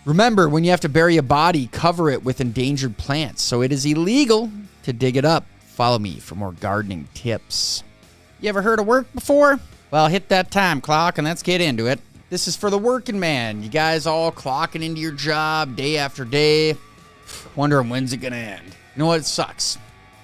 Remember, when you have to bury a body, cover it with endangered plants, so it is illegal to dig it up. Follow me for more gardening tips. You ever heard of work before? Well, hit that time clock and let's get into it. This is for the working man. You guys all clocking into your job day after day, wondering when's it gonna end. You know what? It sucks.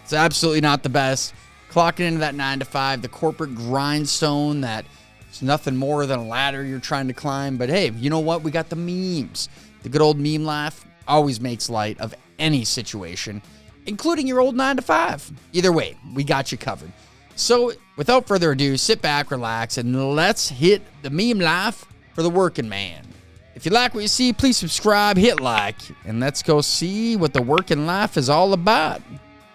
It's absolutely not the best. Clocking into that 9 to 5, the corporate grindstone that it's nothing more than a ladder you're trying to climb. But hey, you know what? We got the memes. The good old meme laugh always makes light of any situation, including your old 9 to 5. Either way, we got you covered. So without further ado, sit back, relax, and let's hit the meme laugh for the working man. If you like what you see, please subscribe, hit like, and let's go see what the working life is all about.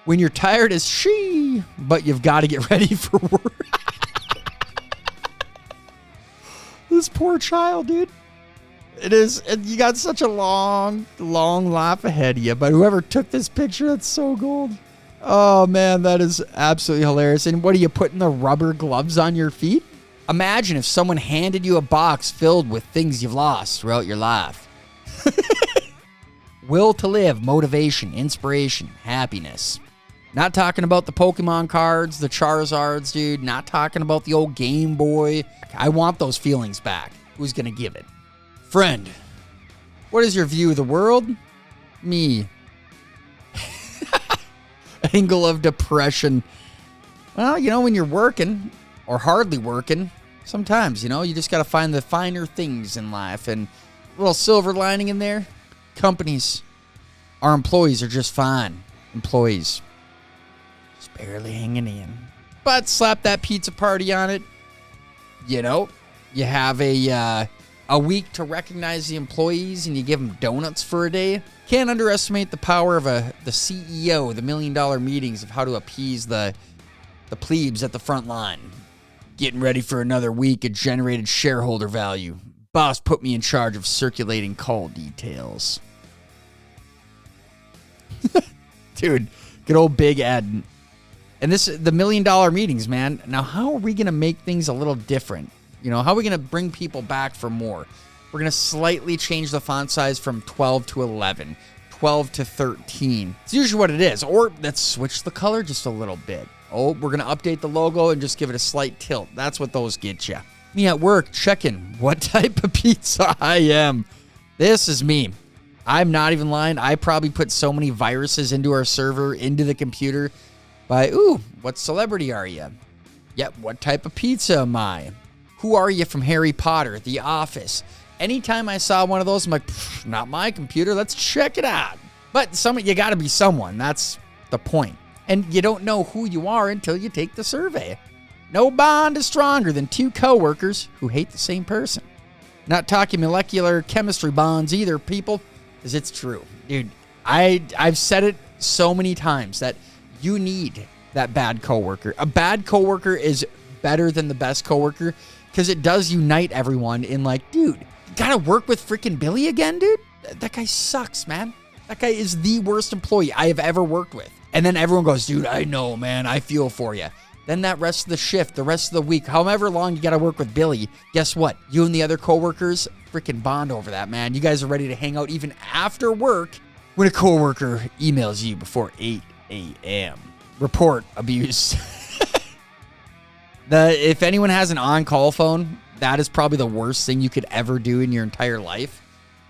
When you're tired as she, but you've got to get ready for work. This poor child, dude. It is, and you got such a long life ahead of you, but whoever took this picture, that's so gold. Oh man, that is absolutely hilarious. And what are you putting the rubber gloves on your feet? Imagine if someone handed you a box filled with things you've lost throughout your life. Will to live, motivation, inspiration, happiness. Not talking about the Pokemon cards, the Charizards, dude. Not talking about the old Game Boy. I want those feelings back. Who's gonna give it? Friend, what is your view of the world? Me. Angle of depression. Well, you know, when you're working, or hardly working, sometimes, you know, you just got to find the finer things in life. And a little silver lining in there. Companies, our employees are just fine. Employees. Just barely hanging in. But slap that pizza party on it. You know, you have a week to recognize the employees and you give them donuts for a day. Can't underestimate the power of the CEO, the $1 million meetings of how to appease the plebes at the front line. Getting ready for another week of generated shareholder value. Boss put me in charge of circulating call details. Dude, good old Big Ed. And this, the $1 million meetings, man. Now, how are we going to make things a little different? You know, how are we going to bring people back for more? We're going to slightly change the font size from 12 to 11, 12 to 13. It's usually what it is. Or let's switch the color just a little bit. Oh, we're going to update the logo and just give it a slight tilt. That's what those get you. Me at work checking what type of pizza I am. This is me. I'm not even lying. I probably put so many viruses into our server, into the computer. By, ooh, what celebrity are you? Yep, what type of pizza am I? Who are you from Harry Potter, The Office? Anytime I saw one of those, I'm like, not my computer. Let's check it out. But you got to be someone. That's the point. And you don't know who you are until you take the survey. No bond is stronger than two coworkers who hate the same person. Not talking molecular chemistry bonds either, people, because it's true. Dude, I've said it so many times that you need that bad coworker. A bad coworker is better than the best coworker because it does unite everyone in like, dude, you gotta work with freaking Billy again, dude? That guy sucks, man. That guy is the worst employee I have ever worked with. And then everyone goes, dude, I know, man. I feel for you. Then that rest of the shift, the rest of the week, however long you got to work with Billy, guess what? You and the other coworkers freaking bond over that, man. You guys are ready to hang out even after work when a coworker emails you before 8 a.m. Report abuse. If anyone has an on-call phone, that is probably the worst thing you could ever do in your entire life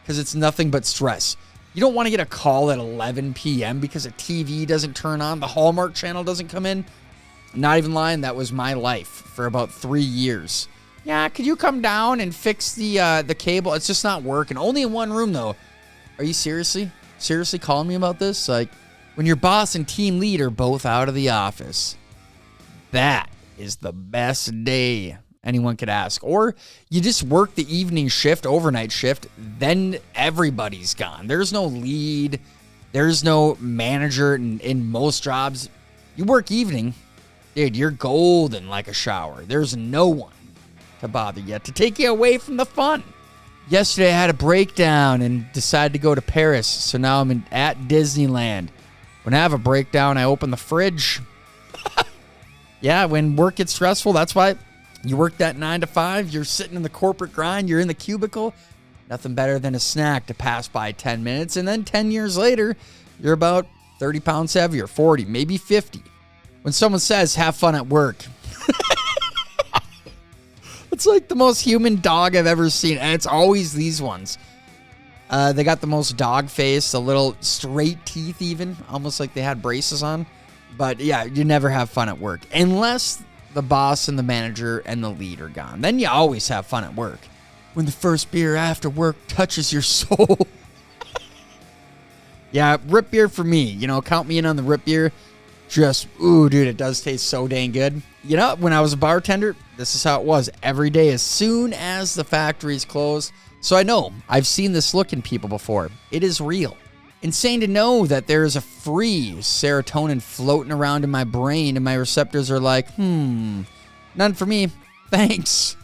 because it's nothing but stress. You don't want to get a call at 11 p.m. because a TV doesn't turn on, the Hallmark channel doesn't come in. Not even lying, that was my life for about 3 years. Yeah, could you come down and fix the cable? It's just not working. Only in one room, though. Are you seriously calling me about this? Like, when your boss and team lead are both out of the office, that is the best day anyone could ask. Or you just work the evening shift, overnight shift, then everybody's gone. There's no lead. There's no manager in most jobs. You work evening, dude, you're golden like a shower. There's no one to bother you, to take you away from the fun. Yesterday I had a breakdown and decided to go to Paris, so now I'm at Disneyland. When I have a breakdown, I open the fridge. Yeah, when work gets stressful, that's why you work that 9 to 5. You're sitting in the corporate grind. You're in the cubicle. Nothing better than a snack to pass by 10 minutes. And then 10 years later, you're about 30 pounds heavier, 40, maybe 50. When someone says, have fun at work, it's like the most human dog I've ever seen. And it's always these ones. They got the most dog face, the little straight teeth even, almost like they had braces on. But yeah, you never have fun at work unless the boss and the manager and the lead are gone. Then you always have fun at work. When the first beer after work touches your soul. Yeah, rip beer for me. You know, count me in on the rip beer. Just, ooh, dude, it does taste so dang good. You know, when I was a bartender, this is how it was. Every day as soon as the factories closed. So I know, I've seen this look in people before. It is real. Insane to know that there is a free serotonin floating around in my brain and my receptors are like, none for me. Thanks.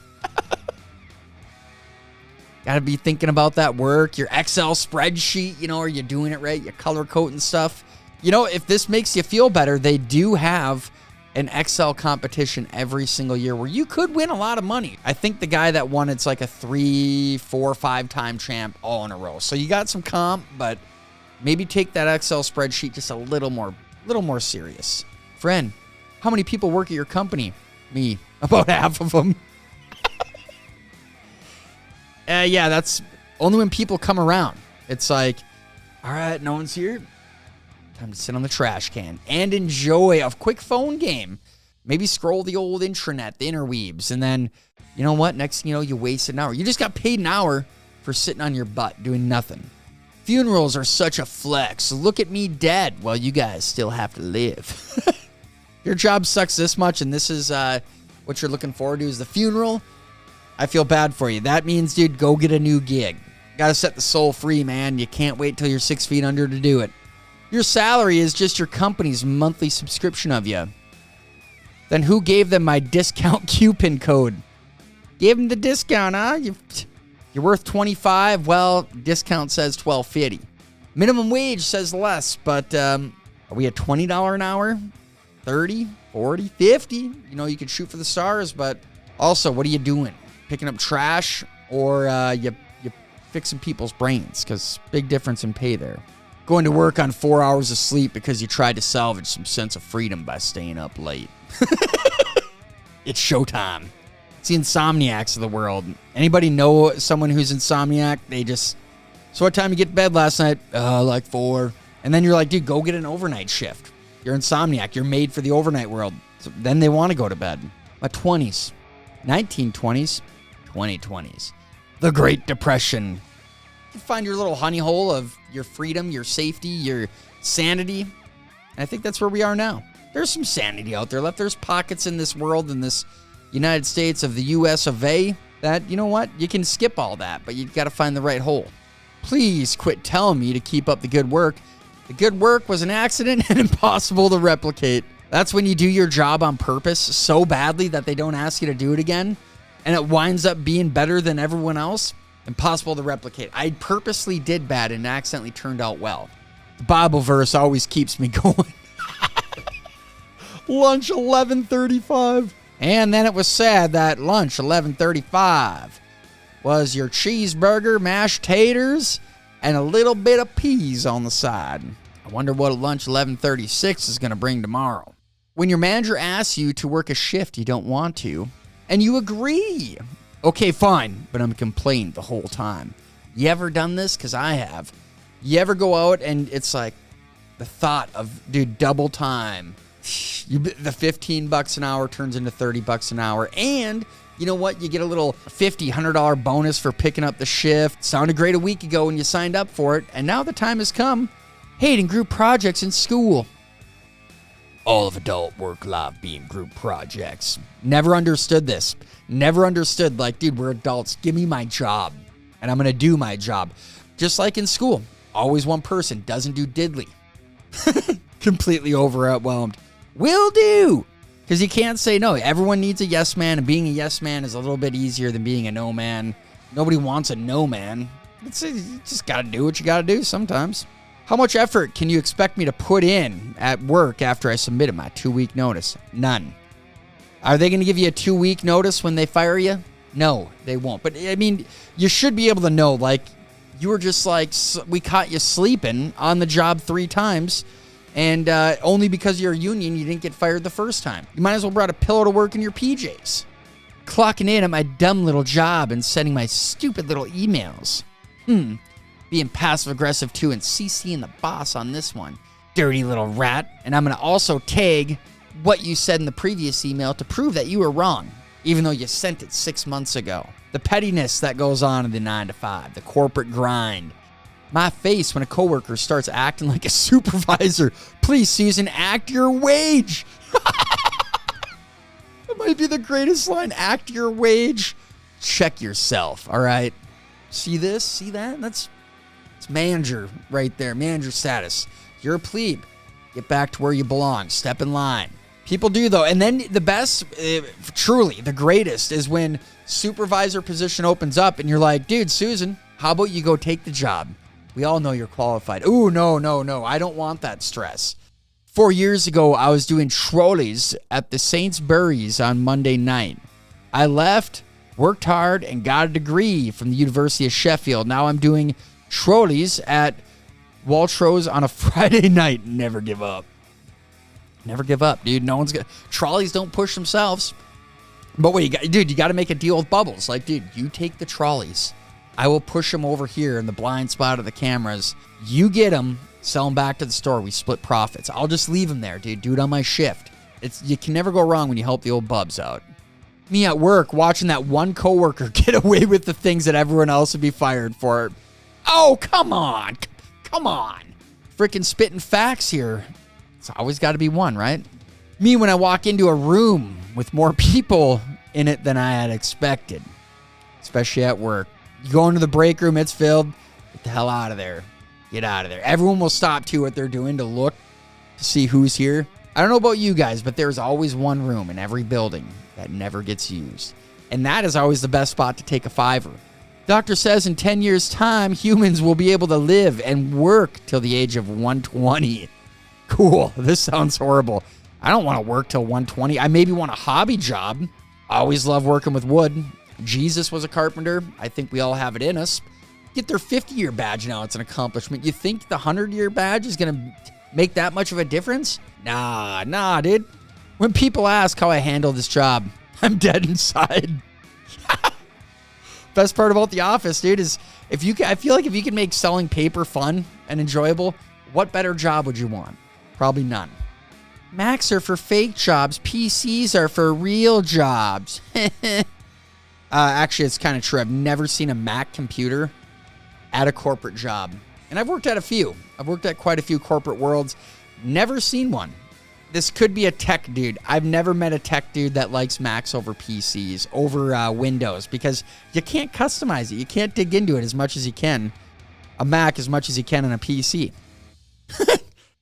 Got to be thinking about that work, your Excel spreadsheet, you know, are you doing it right? Your color code and stuff. You know, if this makes you feel better, they do have an Excel competition every single year where you could win a lot of money. I think the guy that won, it's like a 3, 4, 5-time champ all in a row. So you got some comp, but maybe take that Excel spreadsheet just a little more serious. Friend, how many people work at your company? Me. About half of them. Yeah, that's only when people come around. It's like, all right, no one's here. Time to sit on the trash can and enjoy a quick phone game. Maybe scroll the old intranet, the interweebs, and then, you know what? Next thing you know, you wasted an hour. You just got paid an hour for sitting on your butt doing nothing. Funerals are such a flex. Look at me dead. Well, you guys still have to live. Your job sucks this much, and this is what you're looking forward to is the funeral. I feel bad for you. That means, dude, go get a new gig. Got to set the soul free, man. You can't wait till you're 6 feet under to do it. Your salary is just your company's monthly subscription of you. Then who gave them my discount coupon code? Gave them the discount, huh? You're worth $25. Well, discount says $12.50. Minimum wage says less, but are we at $20 an hour? 30, 40, 50? You know, you could shoot for the stars, but also, what are you doing? Picking up trash or you fixing people's brains? Because big difference in pay there. Going to work on 4 hours of sleep because you tried to salvage some sense of freedom by staying up late. It's showtime. It's the insomniacs of the world. Anybody know someone who's insomniac? So what time you get to bed last night? Like 4. And then you're like, dude, go get an overnight shift. You're insomniac. You're made for the overnight world. So then they want to go to bed. My 20s, 1920s, 2020s. The Great Depression. You find your little honey hole of your freedom, your safety, your sanity. And I think that's where we are now. There's some sanity out there left. There's pockets in this world, in this United States of the US of A, that, you know what? You can skip all that, but you've got to find the right hole. Please quit telling me to keep up the good work. The good work was an accident and impossible to replicate. That's when you do your job on purpose so badly that they don't ask you to do it again, and it winds up being better than everyone else. Impossible to replicate. I purposely did bad and accidentally turned out well. The Bible verse always keeps me going. Lunch 11:35. And then it was sad that lunch 11:35 was your cheeseburger, mashed taters, and a little bit of peas on the side. I wonder what a lunch 11:36 is going to bring tomorrow. When your manager asks you to work a shift you don't want to, and you agree. Okay, fine, but I'm complaining the whole time. You ever done this? Because I have. You ever go out and it's like the thought of, dude, double time. The $15 an hour turns into $30 an hour. And you know what? You get a little $50, $100 bonus for picking up the shift. Sounded great a week ago when you signed up for it. And now the time has come. Hating group projects in school. All of adult work life being group projects. Never understood this. Never understood, like, dude, we're adults. Give me my job, and I'm going to do my job. Just like in school. Always one person doesn't do diddly. Completely overwhelmed. Will do. Because you can't say no. Everyone needs a yes man, and being a yes man is a little bit easier than being a no man. Nobody wants a no man. You just got to do what you got to do sometimes. How much effort can you expect me to put in at work after I submitted my 2-week notice? None. Are they going to give you a 2-week notice when they fire you? No, they won't. But, I mean, you should be able to know, like, you were just like, we caught you sleeping on the job 3 times, and only because you're a union, you didn't get fired the first time. You might as well brought a pillow to work in your PJs. Clocking in at my dumb little job and sending my stupid little emails. Being passive-aggressive, too, and CCing the boss on this one. Dirty little rat. And I'm going to also tag what you said in the previous email to prove that you were wrong, even though you sent it 6 months ago. The pettiness that goes on in the 9 to 5, the corporate grind. My face when a coworker starts acting like a supervisor. Please, Susan, act your wage. That might be the greatest line. Act your wage. Check yourself, all right? See this? See that? It's manager right there. Manager status. You're a plebe. Get back to where you belong. Step in line. People do, though. And then the best, truly, the greatest, is when supervisor position opens up and you're like, dude, Susan, how about you go take the job? We all know you're qualified. Ooh, no. I don't want that stress. 4 years ago, I was doing trolleys at the Sainsbury's on Monday night. I left, worked hard, and got a degree from the University of Sheffield. Now I'm doing trolleys at Waltrose on a Friday night. Never give up. Never give up, dude. No one's gonna. Trolleys don't push themselves. But wait, you got to make a deal with Bubbles. Like, dude, you take the trolleys. I will push them over here in the blind spot of the cameras. You get them, sell them back to the store. We split profits. I'll just leave them there, dude. Do it on my shift. You can never go wrong when you help the old bubs out. Me at work watching that one coworker get away with the things that everyone else would be fired for. Oh, come on. Freaking spitting facts here. It's always got to be one, right? Me when I walk into a room with more people in it than I had expected, especially at work. You go into the break room, it's filled. Get the hell out of there. Get out of there. Everyone will stop to what they're doing to look to see who's here. I don't know about you guys, but there's always one room in every building that never gets used. And that is always the best spot to take a $5. Doctor says in 10 years' time, humans will be able to live and work till the age of 120. Cool. This sounds horrible. I don't want to work till 120. I maybe want a hobby job. I always love working with wood. Jesus was a carpenter. I think we all have it in us. Get their 50-year badge now. It's an accomplishment. You think the 100-year badge is going to make that much of a difference? Nah, dude. When people ask how I handle this job, I'm dead inside. Best part about The Office, dude, is I feel like if you can make selling paper fun and enjoyable, what better job would you want? Probably none. Macs are for fake jobs. PCs are for real jobs. Actually, it's kind of true. I've never seen a Mac computer at a corporate job. And I've worked at a few. I've worked at quite a few corporate worlds. Never seen one. This could be a tech dude. I've never met a tech dude that likes Macs over PCs, over Windows, because you can't customize it. You can't dig into it as much as you can. A Mac as much as you can on a PC.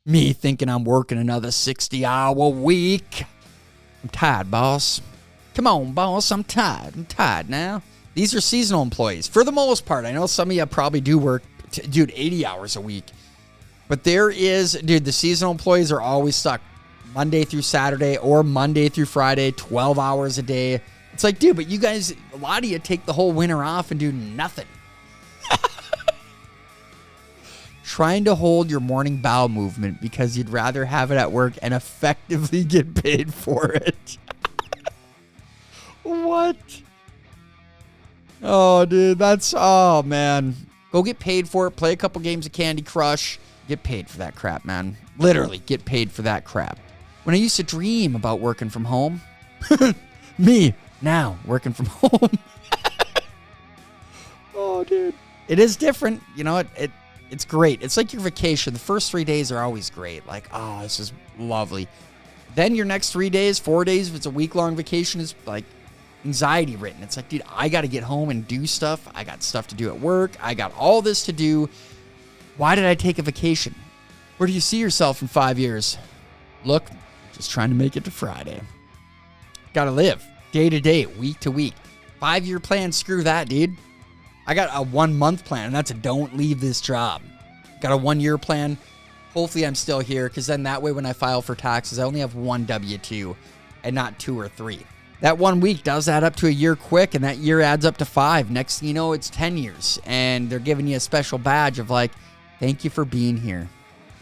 Me thinking I'm working another 60-hour week. I'm tired, boss. Come on, boss. I'm tired. I'm tired now. These are seasonal employees. For the most part, I know some of you probably do work, 80 hours a week. But the seasonal employees are always stuck Monday through Saturday or Monday through Friday, 12 hours a day. It's like, dude, but you guys, a lot of you take the whole winter off and do nothing. Trying to hold your morning bowel movement because you'd rather have it at work and effectively get paid for it. What? Oh, dude, oh, man. Go get paid for it. Play a couple games of Candy Crush. Get paid for that crap, man. Literally, get paid for that crap. When I used to dream about working from home, me, now, working from home. Oh, dude. It is different. You know, it's great. It's like your vacation. The first 3 days are always great. Like, oh, this is lovely. Then your next 3 days, 4 days, if it's a week-long vacation, is like anxiety ridden. It's like, dude, I got to get home and do stuff. I got stuff to do at work. I got all this to do. Why did I take a vacation? Where do you see yourself in 5 years? Look, just trying to make it to Friday. Got to live day to day, week to week. 5-year plan, screw that, dude. I got a 1-month plan, and that's a don't leave this job. Got a 1-year plan. Hopefully I'm still here, because then that way when I file for taxes, I only have one W-2 and not 2 or 3. That 1 week does add up to a year quick, and that year adds up to 5. Next thing you know, it's 10 years, and they're giving you a special badge of like, thank you for being here.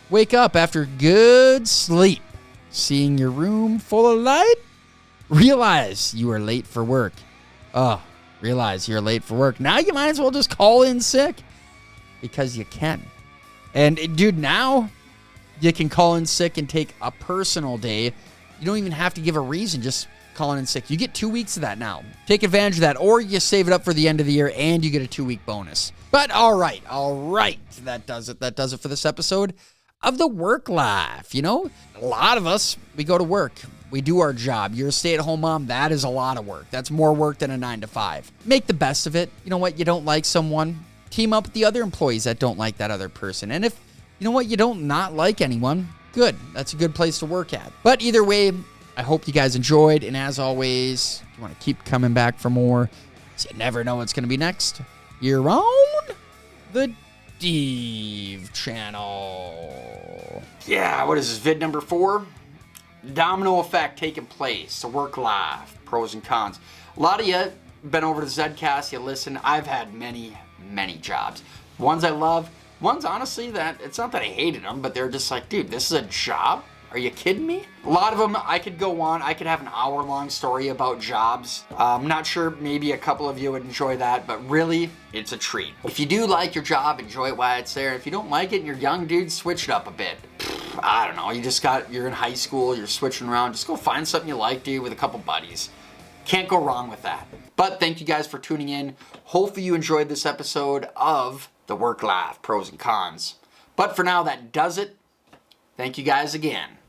Wake up after good sleep, seeing your room full of light. Realize you are late for work. Realize you're late for work. Now you might as well just call in sick because you can. And dude, now you can call in sick and take a personal day. You don't even have to give a reason, just calling in sick. You get 2 weeks of that now. Take advantage of that, or you save it up for the end of the year and you get a 2-week bonus. But all right. That does it. That does it for this episode of the Work Life. You know, a lot of us, we go to work. We do our job. You're a stay-at-home mom. That is a lot of work. That's more work than a 9 to 5. Make the best of it. You know what? You don't like someone, team up with the other employees that don't like that other person. And if, you know what, you don't not like anyone, good. That's a good place to work at. But either way, I hope you guys enjoyed. And as always, you want to keep coming back for more, so you never know what's going to be next. You're on the DEEV channel. Yeah, what is this, vid number 4? Domino effect taking place. The Work Life, pros and cons. A lot of you been over to Zcast, you listen. I've had many jobs. Ones I love, ones honestly that it's not that I hated them, but they're just like, dude, this is a job? Are you kidding me? A lot of them, I could go on. I could have an hour-long story about jobs. I'm not sure, maybe a couple of you would enjoy that, but really, it's a treat. If you do like your job, enjoy it while it's there. If you don't like it and you're young, dude, switch it up a bit. I don't know, you're in high school, you're switching around. Just go find something you like, dude, with a couple buddies. Can't go wrong with that. But thank you guys for tuning in. Hopefully you enjoyed this episode of The Work Life, pros and cons. But for now, that does it. Thank you guys again.